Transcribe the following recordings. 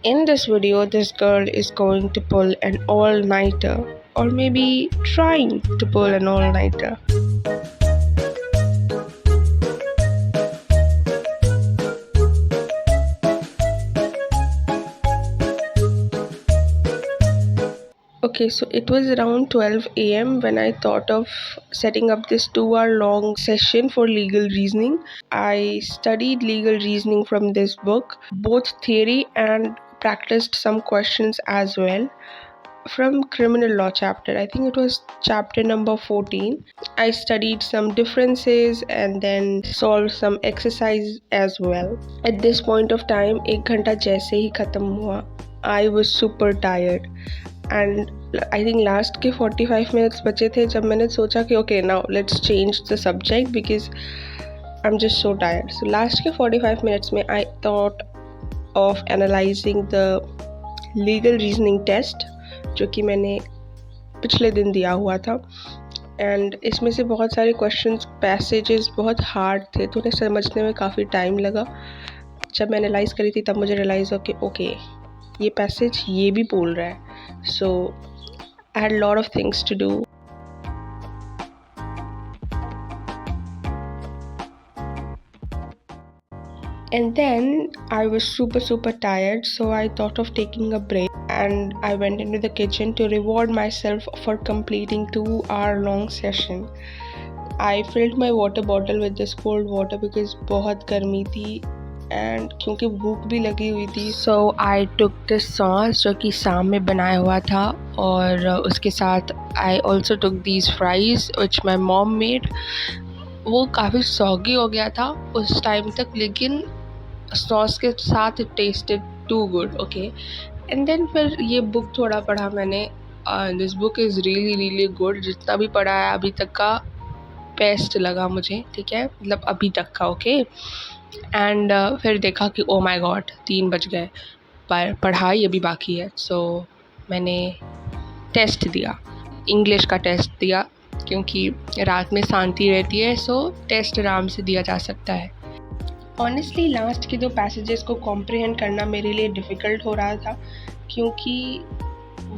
In this video, this girl is going to pull an all-nighter, or maybe trying to pull an all-nighter. Okay, so it was around 12 a.m. when I thought of setting up this 2 hour long session for legal reasoning. I studied legal reasoning from this book, both theory and practiced some questions as well from criminal law chapter. I think it was chapter number 14. I studied some differences and then solved some exercise as well. At this point of time, 1 घंटा जैसे ही खत्म हुआ, I was super tired. And I think last के 45 minutes बचे थे जब मैंने सोचा कि okay now let's change the subject because I am just so tired. So last के 45 मिनट्स में I thought of analysing the legal reasoning test जो कि मैंने पिछले दिन दिया हुआ था. एंड इसमें से बहुत सारे क्वेश्चंस पैसेजेस बहुत हार्ड थे तो उन्हें समझने में काफ़ी टाइम लगा. जब मैं एनालाइज करी थी तब मुझे रियलाइज़ हो कि ओके ये पैसेज ये भी बोल रहा है. So I had a lot of things to do. And then I was super tired, so I thought of taking a break and I went into the kitchen to reward myself for completing 2 hour long session. I filled my water bottle with this cold water because बहुत गर्मी थी and क्योंकि भूख भी लगी हुई थी. सो आई took this sauce जो कि शाम में बनाया हुआ था और उसके साथ I also took these fries which my mom made. वो काफ़ी सॉगी हो गया था उस टाइम तक लेकिन सॉस के साथ it tasted too good. Okay and then फिर ये बुक थोड़ा पढ़ा मैंने. This book is really good. जितना भी पढ़ा है अभी तक का बेस्ट लगा मुझे. ठीक है, मतलब अभी तक का. ओके एंड फिर देखा कि ओ माय गॉड 3 बज गए, पर पढ़ाई अभी बाकी है. सो मैंने टेस्ट दिया, इंग्लिश का टेस्ट दिया क्योंकि रात में शांति रहती है. सो टेस्ट आराम से दिया जा सकता है. ऑनेस्टली लास्ट के 2 पैसेजेस को कॉम्प्रिहेंड करना मेरे लिए डिफ़िकल्ट हो रहा था क्योंकि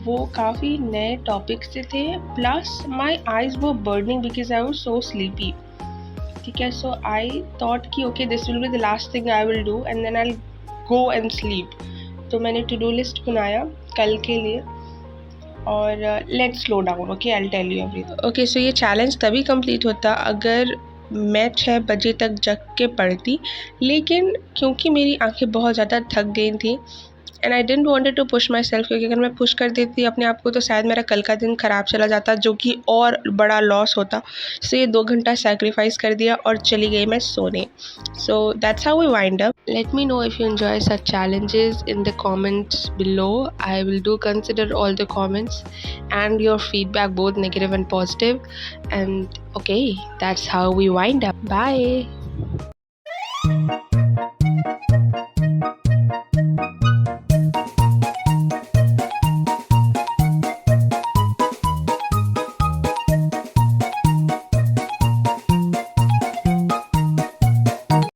वो काफ़ी नए टॉपिक से थे. प्लस माई आइज़ वो burning because I was so sleepy. ठीक है, सो आई थॉट कि okay this will be the last thing I will do and then I go and sleep. तो मैंने टू डू लिस्ट बनाया कल के लिए और let's slow down. Okay I will tell you everything. Okay so ये challenge तभी complete होता अगर मैं 6 बजे तक जग के पढ़ती, लेकिन क्योंकि मेरी आंखें बहुत ज़्यादा थक गई थी and I didn't wanted to push myself क्योंकि अगर मैं पुश कर देती अपने आप को तो शायद मेरा कल का दिन ख़राब चला जाता जो कि और बड़ा लॉस होता. सो ये 2 घंटा सेक्रीफाइस कर दिया और चली गई मैं सोने. So that's how we wind up. Let me know if you enjoy such challenges in the comments below. I will do consider all the comments and your feedback, both negative and positive. And okay, that's how we wind up. Bye.